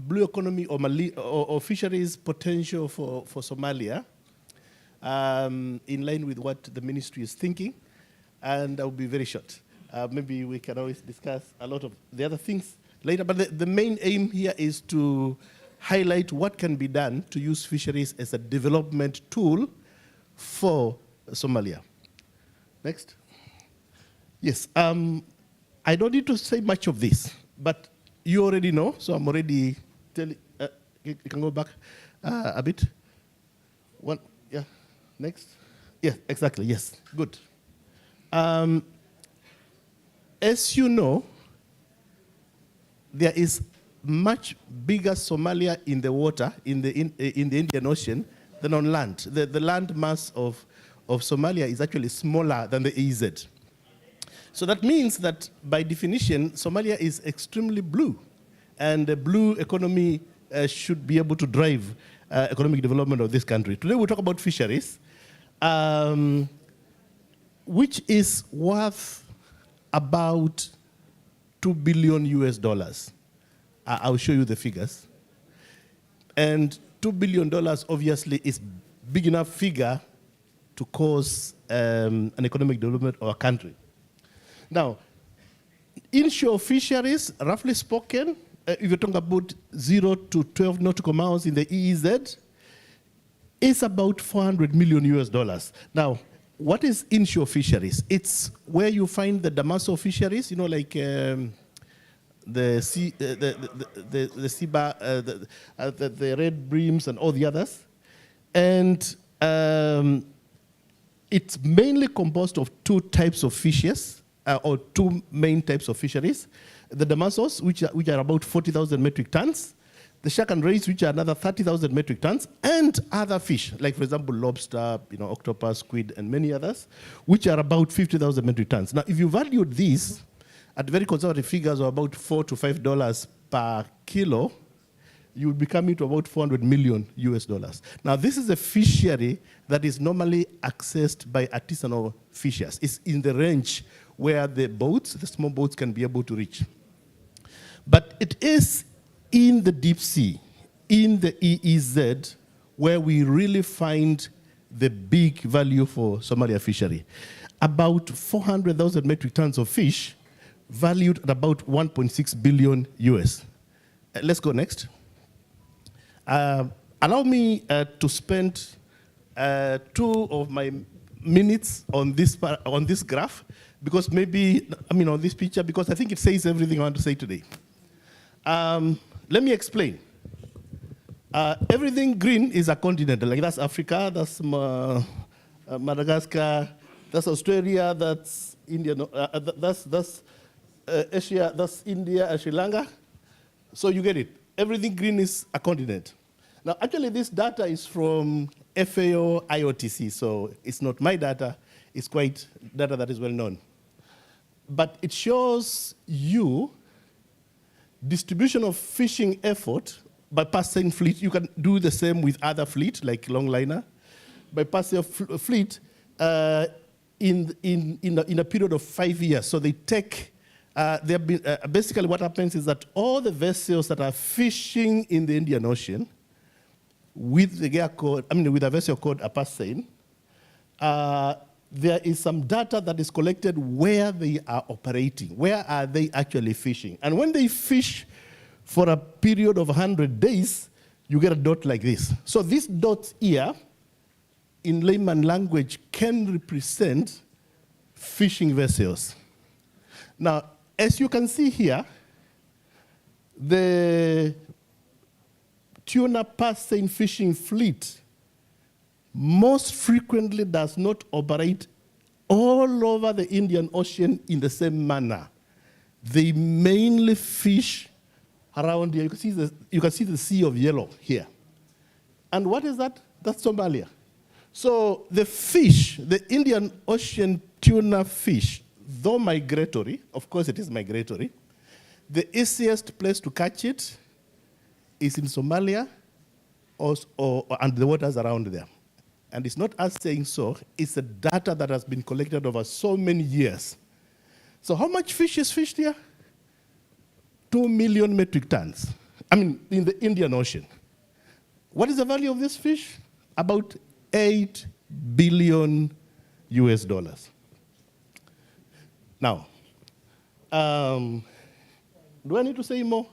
blue economy or fisheries potential for Somalia, in line with what the ministry is thinking, and I'll be very short. Maybe we can always discuss a lot of the other things later, but the main aim here is to highlight what can be done to use fisheries as a development tool for Somalia. Next. Yes, I don't need to say much of this, but you already know, so I'm already telling, you can go back a bit. One, yeah, next. Yeah, exactly, yes, good. As you know, there is much bigger Somalia in the water, in the Indian Ocean, than on land. The land mass of Somalia is actually smaller than the EEZ. So that means that, by definition, Somalia is extremely blue, and the blue economy should be able to drive economic development of this country. Today we'll talk about fisheries, which is worth about $2 billion US. I'll show you the figures. And $2 billion obviously is big enough figure to cause an economic development of a country. Now, inshore fisheries, roughly spoken, if you're talking about 0 to 12 nautical miles in the EEZ, is about $400 million US. Now, what is inshore fisheries? It's where you find the demersal fisheries, you know, like the sea bar, the red breams and all the others. And it's mainly composed of two types of fishes, or two main types of fisheries. The demersals, which are about 40,000 metric tons. The shark and rays, which are another 30,000 metric tons, and other fish, like, for example, lobster, octopus, squid, and many others, which are about 50,000 metric tons. Now, if you valued these at very conservative figures of about $4 to $5 per kilo, you would be coming to about $400 million US. Now, this is a fishery that is normally accessed by artisanal fishers. It's in the range where the small boats can be able to reach. But it is in the deep sea, in the EEZ, where we really find the big value for Somalia fishery. About 400,000 metric tons of fish, valued at about 1.6 billion US. Let's go next. Allow me to spend 2 of my minutes on this graph, because maybe, on this picture, because I think it says everything I want to say today. Let me explain. Everything green is a continent. Like, that's Africa, that's Madagascar, that's Australia, that's India, that's Asia, that's India and Sri Lanka. So you get it. Everything green is a continent. Now, actually, this data is from FAO IOTC, so it's not my data. It's quite data that is well known. But it shows you distribution of fishing effort by passing fleet. You can do the same with other fleet, like longliner. By passing a fleet in a period of 5 years. So they take, basically what happens is that all the vessels that are fishing in the Indian Ocean with with a vessel called a passing, there is some data that is collected where they are operating, where are they actually fishing. And when they fish for a period of 100 days, you get a dot like this. So this dot here, in layman language, can represent fishing vessels. Now, as you can see here, the tuna passing fishing fleet most frequently does not operate all over the Indian Ocean in the same manner. They mainly fish around here. You can see the Sea of Yellow here. And what is that? That's Somalia. So the fish, the Indian Ocean tuna fish, though migratory, of course it is migratory, the easiest place to catch it is in Somalia and the waters around there. And it's not us saying so, it's the data that has been collected over so many years. So how much fish is fished here? 2 million metric tons. I mean, in the Indian Ocean. What is the value of this fish? About $8 billion US. Now, do I need to say more?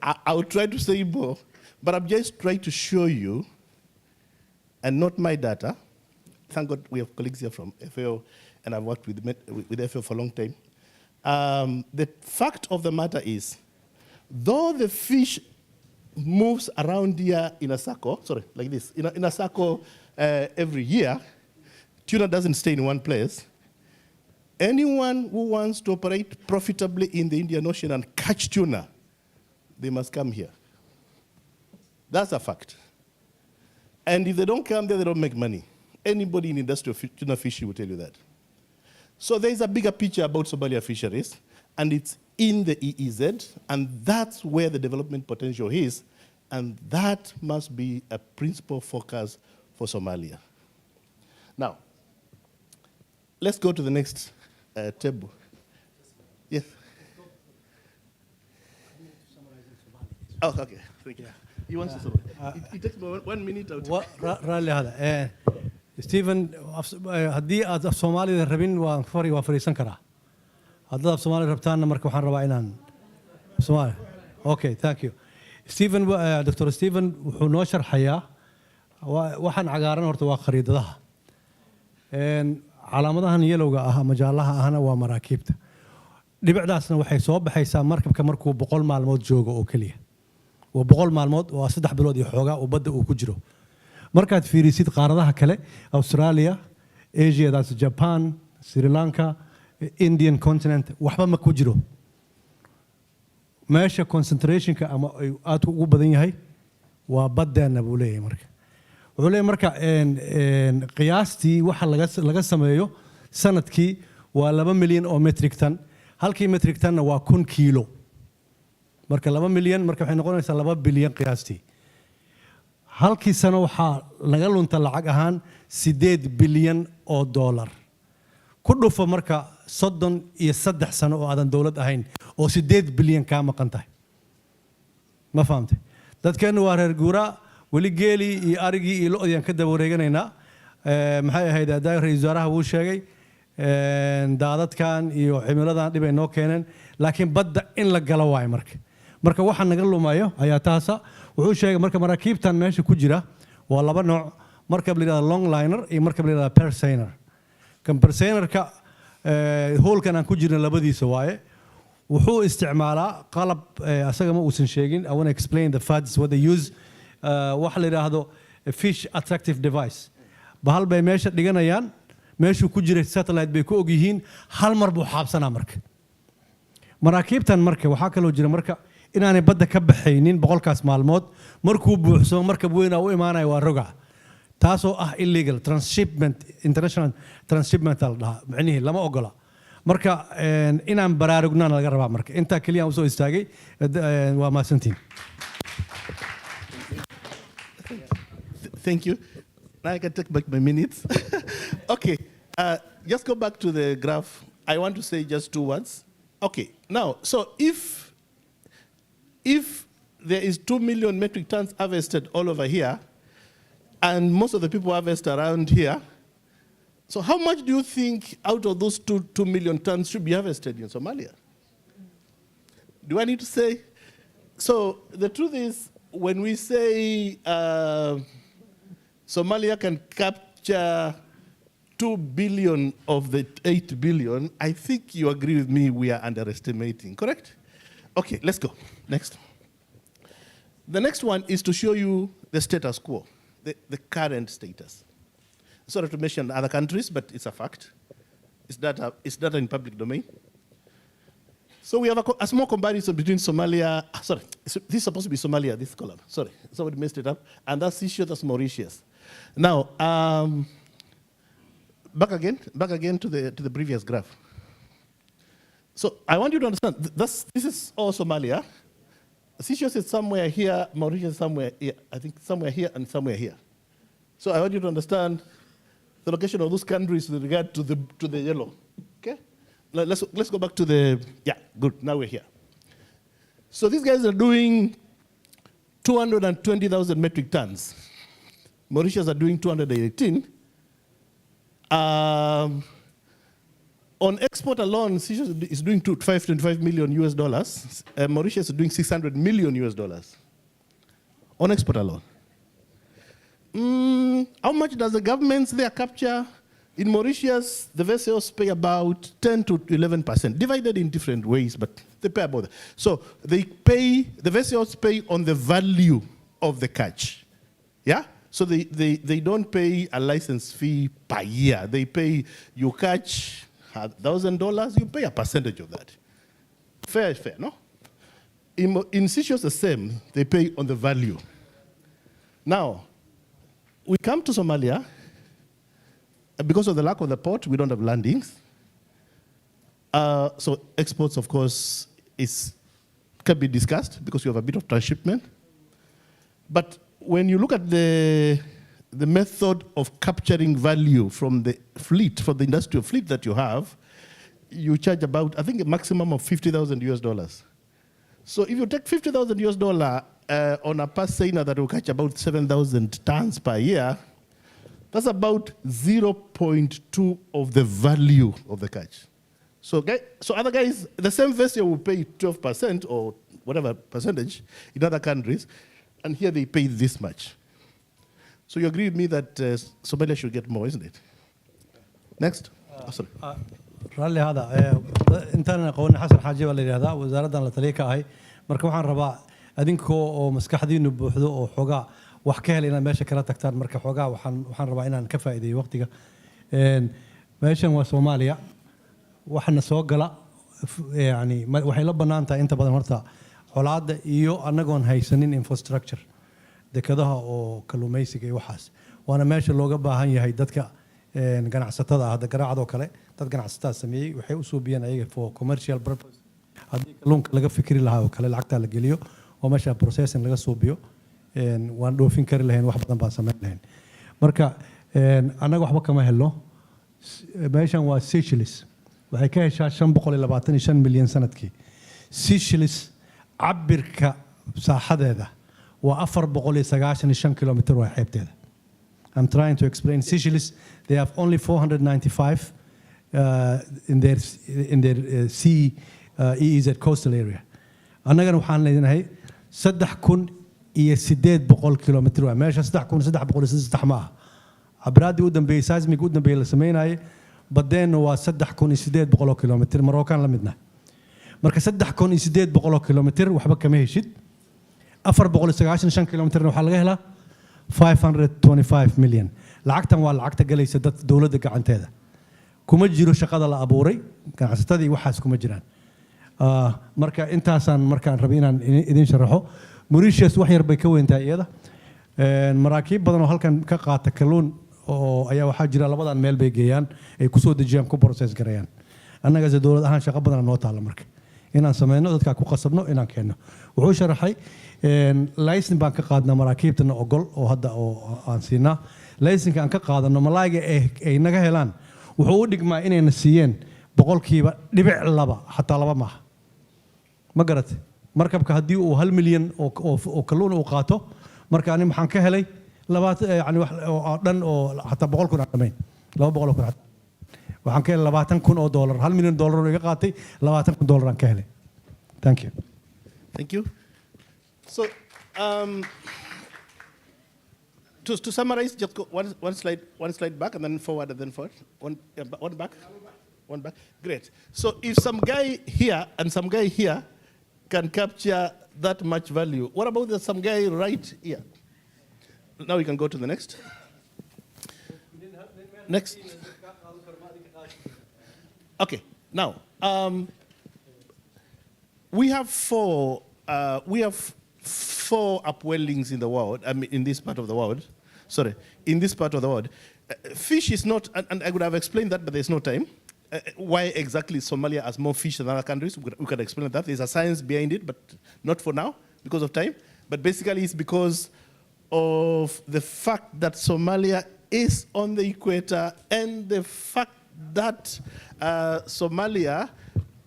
I will try to say more, but I'm just trying to show you, and not my data. Thank God we have colleagues here from FAO, and I've worked with FAO for a long time. The fact of the matter is, though the fish moves around here in a circle, sorry, like this, in a circle every year, tuna doesn't stay in one place. Anyone who wants to operate profitably in the Indian Ocean and catch tuna, they must come here. That's a fact. And if they don't come there, they don't make money. Anybody in industrial tuna fishing will tell you that. So there's a bigger picture about Somalia fisheries, and it's in the EEZ, and that's where the development potential is, and that must be a principal focus for Somalia. Now, let's go to the next table. Yes. Oh, okay. Thank you. He wants to summarize. It takes me 1 minute. رالي هذا ستيفن هدي أف سومالي ربين وفري وفريسان كرا هذا أف سومالي ربطان مركو حن ربعينان سومالي أوكي ثانك يو ستيفن دكتور ستيفن وحنوشر حياة وحن عقارن ورتوا خريدة ده علامة هن يلوجا مجالها أنا ومراكبته لبعداسنا وحي صوب بحيسان مركب كمركو بقول مع الموت جوجو أوكليه وبقول مع الموت وصدح بلود يحوجا وبدأ وكجرو مركات في ريسيت قارضها كله أستراليا إيجيا داس جابان سريلانكا إنديان كونتيننت وحبا ما كجرو ماشى كونسنتريشن كأما آتو وبدين هاي وبدأ نبوليه مركا وبوليه مركا إن قياستي وحل لقسم مايو سنة كي و2 مليون أو متريك تن هل كي متريك تن وكون كيلو مركا 2 مليون مركا حين نقول نسال 2 بليون قياستي halkii sano waxaa laga lunta lacag ahaan 8 bilyan oo dollar ku dhufo marka 33 sano oo aadan dawlad ahayn oo 8 bilyan ka maqan tahay ma fahamtay dadkeenu waa reer guura wali geeli iyo arigi iyo lo'diyaan ka daba wareeganayna maxay ahayd adaa ra'iisul wasaaraha uu sheegay daadadkan iyo cimiladan dib ay noo keeneen laakiin badda in la galo waay marka waxa naga lumayo ayaa taasa wuxuu sheegay marka maraakiibtan meesha ku jira waa laba nooc markab la yiraahdo long liner iyo markab la yiraahdo perseiner kan perseinerka hoolkan aan ku jirna labadiisa waaye wuxuu isticmaalaa qalab asaga ma uusan sheegin I want to explain the facts what they use waxa la yiraahdo fish attractive device bahal bay meesha dhiganayaan meeshu ku jira satellite bay ku og yihiin hal mar buu xaabsanaa marka maraakiibtan marka waxa kale oo jira marka inaanay badda ka baxaynin boqolkaas maalmood markuu buuxso markab weyn u imaanayo waa roga taasoo ah illegal transshipment international transshipment macnihi lama ogola marka inaan baraarugnaan laga rabaa marka inta kaliya aan soo istaagay waa maasantiin Thank you. Now I can take back my minutes. Okay, just go back to the graph. I want to say just 2 words. Okay, now, so if there is 2 million metric tons harvested all over here, and most of the people harvest around here, so how much do you think out of those 2 million tons should be harvested in Somalia? Do I need to say? So the truth is, when we say Somalia can capture 2 billion of the 8 billion, I think you agree with me we are underestimating, correct? Okay, let's go. Next. The next one is to show you the status quo, the current status. Sorry to mention other countries, but it's a fact. It's data in public domain. So we have a small comparison between Somalia, sorry, this is supposed to be Somalia, this column, sorry, somebody messed it up, and that's Seychelles, that's Mauritius. Now, back again to the previous graph. So I want you to understand, this is all Somalia. Seychelles is somewhere here, Mauritius is somewhere here, I think somewhere here and somewhere here. So I want you to understand the location of those countries with regard to the yellow. Okay? Let's go back to the, yeah, good, now we're here. So these guys are doing 220,000 metric tons. Mauritius are doing 218. On export alone, Seychelles is doing 525 million US dollars. Mauritius is doing 600 million US dollars on export alone. How much does the government there capture? In Mauritius, the vessels pay about 10 to 11%, divided in different ways, but they pay about that. So the vessels pay on the value of the catch. Yeah? So they don't pay a license fee per year. They pay, you catch $1,000, you pay a percentage of that. Fair is fair, no? In Seychelles, the same. They pay on the value. Now, we come to Somalia. Because of the lack of the port, we don't have landings. So exports, of course, can be discussed because you have a bit of transshipment. But when you look at the method of capturing value from the fleet, from the industrial fleet that you have, you charge about, I think, a maximum of 50,000 US dollars. So if you take 50,000 US dollar on a past seiner that will catch about 7,000 tons per year, that's about 0.2 of the value of the catch. So other guys, the same vessel will pay 12% or whatever percentage in other countries, and here they pay this much. So you agree with me that Somalia should get more, isn't it? Next. Sorry. raalli hada intaan aqoon xasan xaaji wala yiraahdaa wasaaraddan la taliye ka ahay marka waxaan rabaa adinkoo oo maskaxdiinu buuxdo oo xogaa wax ka helina meesha kala tagtaan marka xogaa waxaan rabaa inaan ka faa'iideeyo waqtiga meeshan waa Soomaaliya waxna soo gala yani waxay la banaan tahay inta badan horta xolaada iyo anagoon haysanin infrastructure dekadaha oo kaluumaysiga iyo waxaas waana meesha looga baahan yahay dadka ganacsatada ah garaacdo kale dad ganacsatada sameeyay waxay u soo biyaan ayaga for commercial purpose hadii kalluunka laga fikri lahaa oo kale lacagta la geliyo oo meesha processing laga soo biyo waan dhoofin kari lahayn wax badan baan sameyn lahayn marka anaga waxba kama helno meeshan waa Seychelles waxay ka heshaa 525 milyan sanadkii Seychelles cabirka saaxadeeda waa 495 kilometer waa xeebteeda I'm trying to explain Seychelles they have only 495 in their sea EEZ coastal area annagana waxaan leenahay 3,800 kilometer waa meesha 3,303 ma aha abraadi u dambeeyay seismic u dambeeyay la sameeyay badeena waa 3,800 kilometer Moroccan la midna marka 3,800 kilometer waxba kama heshid 495 kilometer waxa laga helaa 525 million lacagtan waa lacagta galaysa dad dawladda gacanteeda kuma jiro shaqada la abuuray ganacsatadii waxaas kuma jiraan marka intaasan markaan rabay inaan idin sharaxo Mauritius wax yar bay ka weyntaa iyada maraakiib badan oo halkan ka qaata kalluun oo ayaa waxa jira labadan meel bay geeyaan ay ku soo dejiyaan ku process gareeyaan annaga sida dawlad ahaan shaqo badan noo taala marka inaan sameeyno dadka ku qasabno inaan keenno wuxuu sharaxay laysin baan ka qaadnaa maraakiibtana ogol oo hadda oo aan siinaa laysinka aan ka qaadano malaayga ay naga helaan wuxuu u dhigmaa inayna siiyeen boqolkiiba dhibic laba xataa laba maaha ma garatay markabka haddii uu 1 milyan oo kalluun uu qaato marka ani maxaan ka helay yani wax dhan oo xataa 100 kun aan dhamayn 200 kun waxaan ka helay 20 kun oo dollar 1 milyan dollar oo iga qaatay 20 kun dollar aan ka helay thank you So to summarize, just go one slide back and then forward and then forward. One back. Great. So if some guy here and some guy here can capture that much value, what about some guy right here? Now we can go to the next. Next. Okay. Now we have four upwellings in the world. I mean, in this part of the world. Fish is not, and I would have explained that, but there's no time. Why exactly Somalia has more fish than other countries? We can explain that. There's a science behind it, but not for now because of time. But basically, it's because of the fact that Somalia is on the equator and the fact that Somalia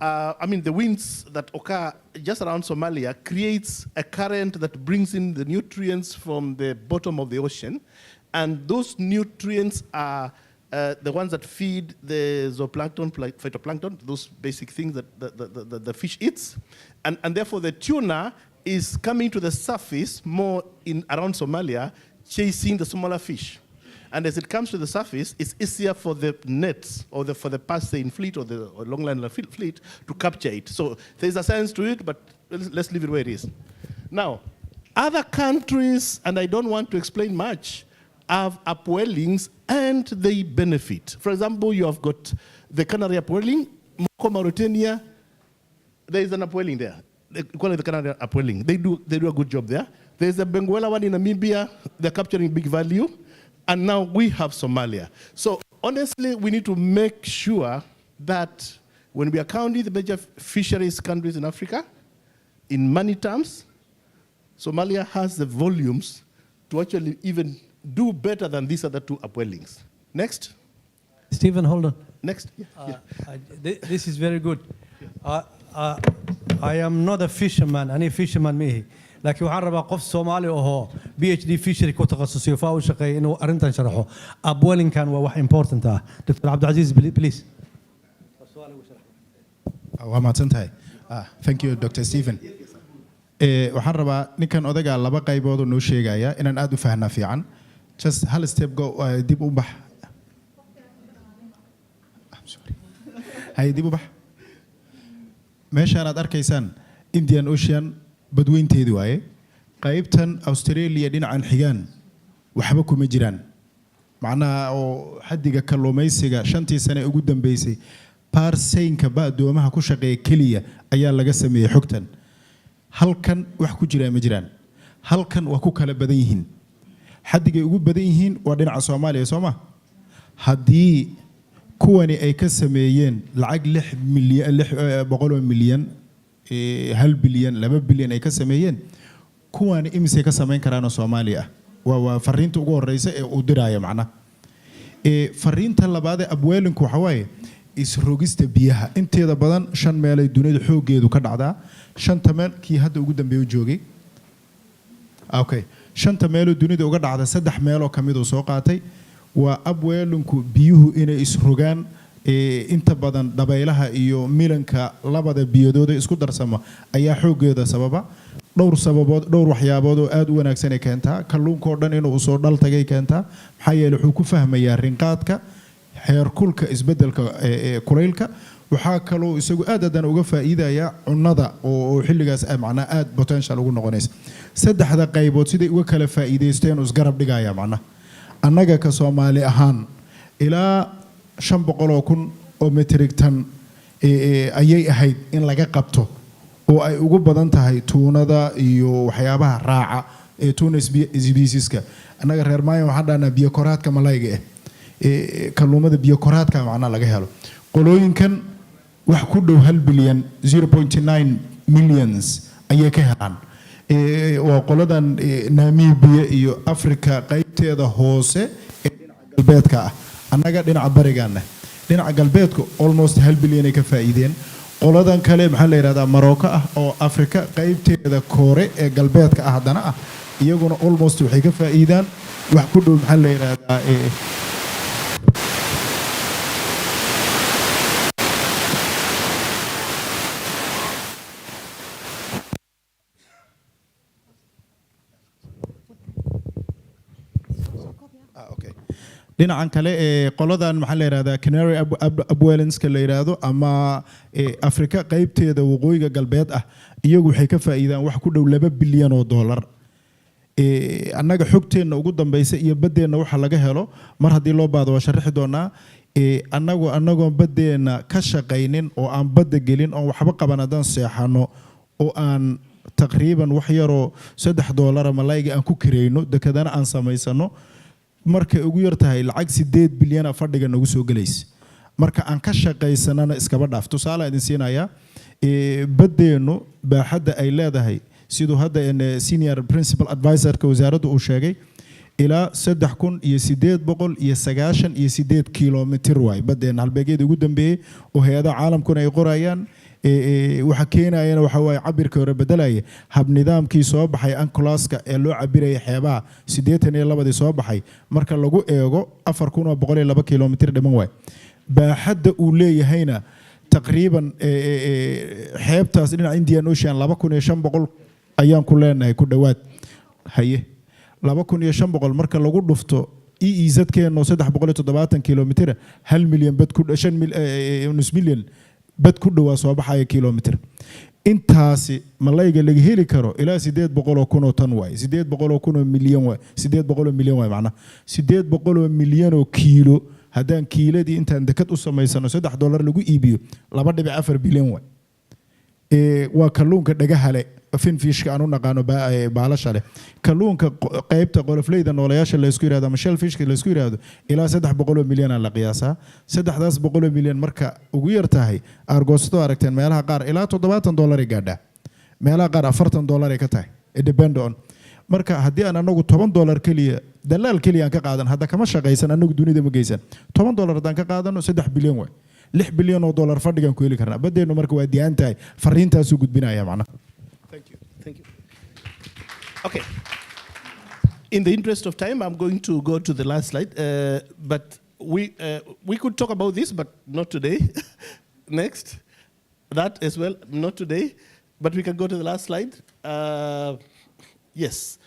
I mean, the winds that occur just around Somalia creates a current that brings in the nutrients from the bottom of the ocean. And those nutrients are the ones that feed the zooplankton, phytoplankton, those basic things that the fish eats. And therefore, the tuna is coming to the surface more in around Somalia, chasing the smaller fish. And as it comes to the surface, it's easier for the nets or for the passing fleet or the longline fleet to capture it. So there's a science to it, but let's leave it where it is. Now, other countries, and I don't want to explain much, have upwellings and they benefit. For example, you have got the Canary upwelling, Mauritania, there is an upwelling there. They call it the Canary upwelling. They do a good job there. There's a Benguela one in Namibia, they're capturing big value. And now we have Somalia. So honestly, we need to make sure that when we are counting the major fisheries countries in Africa, in money terms, Somalia has the volumes to actually even do better than these other two upwellings. Next. Stephen, hold on. Next. This is very good. I am not a fisherman. Any fisherman me. لكن waxaan rabaa qof Soomaali oo PhD fishery ku takhasusay oo u shaqeeyay inuu arintan sharaxo upwelling-kan waa wax important ah. Dr. Abdulaziz, please. waa mahadsantahay. Thank you, Dr. Stephen. waxaan rabaa ninkan odaga laba qaybood oo noo sheegaya inaan aad u fahnaa fiican. Just hal step go dib u bax. I'm sorry. hay dib u bax. meeshaan aad arkaysaan Indian Ocean badweynteedu waaye qaybtan Australia dhinacan xigaan waxba kuma jiraan macnaha oo xadiga kalluumaysiga 5 sano ugu dambeysay parseynka baadoomaha ku shaqeeya kaliya ayaa laga sameeyay xogtan halkan wax ku jira ma jiraan halkan waa ku kala badan yihiin xadiga ugu badan yihiin waa dhinaca Soomaaliya Soomaa hadii kuwani ay ka sameeyeen lacag 6 milyan 1 bilyan 2 bilyan ay ka sameeyeen kuwan imise ka sameyn karaan Soomaaliya waa fariinta ugu horeysa ee uu diraayo macna fariinta labaad ee abweelinku waxa waaye isrogista biyaha inteeda badan 5 meel ay dunida xoogeedu ka dhacdaa 5 meel kii hadda ugu dambeeyo joogay okay 5 meel dunida uga dhacda 3 meel oo kamid oo soo qaatay waa abweelinku biyuhu inay isrogaan inta badan dabaylaha iyo milanka labada biyadooda isku darsama ayaa xoogeeda sababa dhowr sababood dhowr waxyaabood oo aad u wanaagsan ay keentaa kalluunka oo dhan inuu soo dhal tagay keentaa maxaa yeelay wuxuu ku fahmayaa rinqaadka heerkulka isbedelka kulaylka waxa kale oo isagu aad uga faa'iidaya cunnada oo xilligaas macna aad potential ugu noqonaysa saddexda qaybood siday uga kala faa'iideysteen oo isgarab dhigaya macna annaga ka Soomaali ahaan ilaa 500,000 oo metric ton ayay ahayd in laga qabto oo ay ugu badan tahay tuunada iyo waxyaabaha raaca ee tuna species-ka annaga reer Maayo waxaan dhahnaa biyo koraadka malayga kalluumada biyo koraadka macna laga helo qolooyinkan wax ku dhow 1 bilyan 0.9 millions ayay ka helaan waa qoladan Namibia iyo Afrika qaybteeda hoose ee dhinaca galbeedka ah annaga dhinaca barigaana dhinaca galbeedku almost 1 bilyan ay ka faa'iideen qoladan kale maxaa la yiraahdaa Morocco ah oo Afrika qaybteeda koore ee galbeedka ah hadana ah iyaguna almost waxay ka faa'iidaan wax ku dhow maxaa la yiraahdaa dhinacan kale qoladan maxaa la yiraahdaa Canary upwellings-ka la yiraahdo ama Afrika qaybteeda waqooyiga galbeed ah iyagu waxay ka faa'iidaan wax ku dhow 2 bilyan oo dollar annaga xogteena ugu dambeysay iyo badeena waxa laga helo mar hadii loo baado waa sharaxi doonaa anagoo badeena ka shaqeynin oo aan bada gelin oo waxba qabanadaan seexano oo aan taqriiban wax yar oo $3 malayga aan ku kireyno dekadana aan samaysano marka ugu yar tahay lacag 8 bilyan fadhiga nagu soo galeys marka aan ka shaqeysanana iskaba dhaaf tusaale idin siinaya badeeno baaxadda ay leedahay sidoo hadda senior principal advisor ka wasaaradda uu sheegay ilaa 3898 kilomitir way badeena halbeegeeda ugu dambeeyay oo hay'adaha caalamkuna ay qorayaan waxa keenayana waxa way cabirka hore bedelaya hab nidaamkii soo baxay ankolaska ee loo cabirayay xeebaha 82 soo baxay marka lagu eego 4102 kilomitir dhiman way baaxadda uu leeyahayna taqriiban xeebtaas dhinaca Indian Ocean 2500 ayaan ku leenahay ku dhawaad haye 2500 marka lagu dhufto EEZ keeno 370 kilomitir 1 milyan bad ku 5 milyan bad ku dhawaa soo baxaya kilomitir intaasi malayga laga heli karo ilaa 800 oo tan way 800 milyan way 800 milyan way macna 800 milyan oo kiilo hadaan kiiladii intaan dekad u samaysano $3 lagu iibiyo 2.4 bilyan way waa kalluunka dhagaha fin fishka aanu naqaano baalasha leh kalluunka qaybta qolofleyda nooleyaasha la isku yiraahdo ama shellfishka la isku yiraahdo ilaa 300 milyan la qiyaasaa 300 milyan marka ugu yar tahay argoosto aragteen meelaha qaar ilaa $70 gaadha meelaha qaar $40 ka tahay it depend on marka haddii aan anagu $10 kaliya dalaal kaliya aan ka qaadan hadda kama shaqaysan anagu dunida ma geysan $10 hadaan ka qaadano 3 bilyan way 6 bilyan oo dollar fadhigan ku heli karnaa badeenu marka waa diyan tahay fariintaas u gudbinaya macnaha. Thank you. Okay. In the interest of time, I'm going to go to the last slide. But we could talk about this, but not today. Next. That as well, not today. But we can go to the last slide. Yes.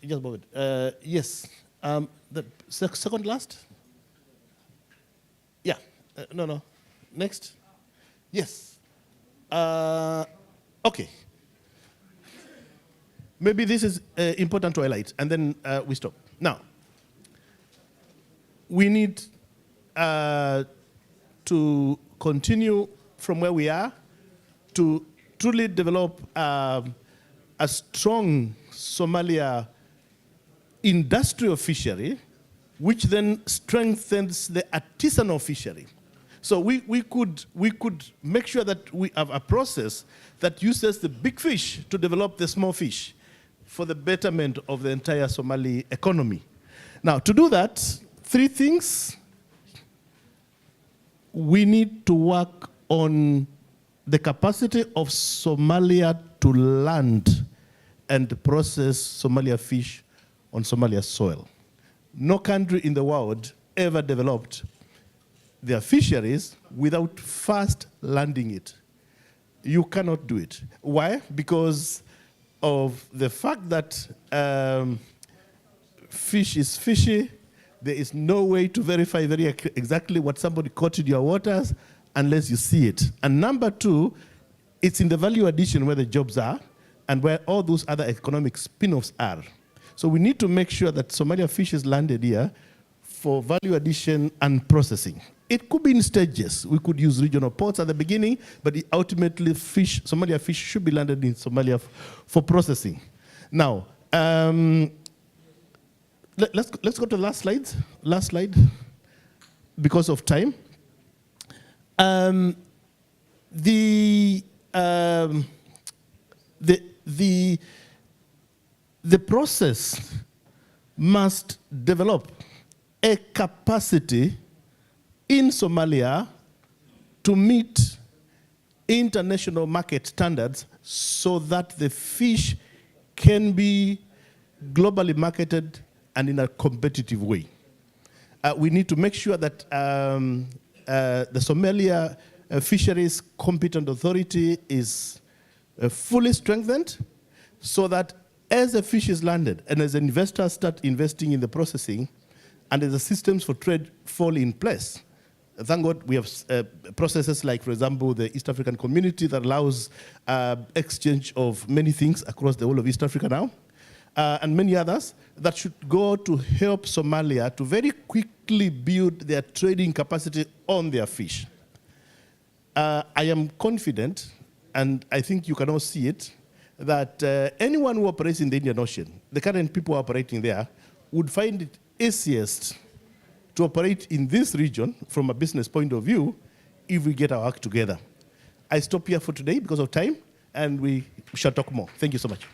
Just a moment. Yes. The second last? Yeah. No. Next. Yes. Okay. Maybe this is important to highlight, and then we stop. Now, we need to continue from where we are to truly develop a strong Somalia industrial fishery, which then strengthens the artisanal fishery. So we could make sure that we have a process that uses the big fish to develop the small fish, for the betterment of the entire Somali economy. Now, to do that, 3 things. We need to work on the capacity of Somalia to land and process Somalia fish on Somalia soil. No country in the world ever developed their fisheries without first landing it. You cannot do it. Why? Because of the fact that fish is fishy, there is no way to verify very exactly what somebody caught in your waters unless you see it. And number 2, it's in the value addition where the jobs are and where all those other economic spin-offs are. So we need to make sure that Somalia fish is landed here for value addition and processing. It could be in stages. We could use regional ports at the beginning, but ultimately Somalia fish should be landed in Somalia for processing. Now, let's go to the last slide. Last slide, because of time. The process must develop a capacity in Somalia to meet international market standards so that the fish can be globally marketed and in a competitive way. We need to make sure that the Somalia Fisheries Competent Authority is fully strengthened so that as the fish is landed and as investors start investing in the processing and as the systems for trade fall in place, thank God we have processes like, for example, the East African Community that allows exchange of many things across the whole of East Africa now, and many others that should go to help Somalia to very quickly build their trading capacity on their fish. I am confident, and I think you can all see it, that anyone who operates in the Indian Ocean, the current people operating there, would find it easiest to operate in this region from a business point of view if we get our act together. I stop here for today because of time, and we shall talk more. Thank you so much.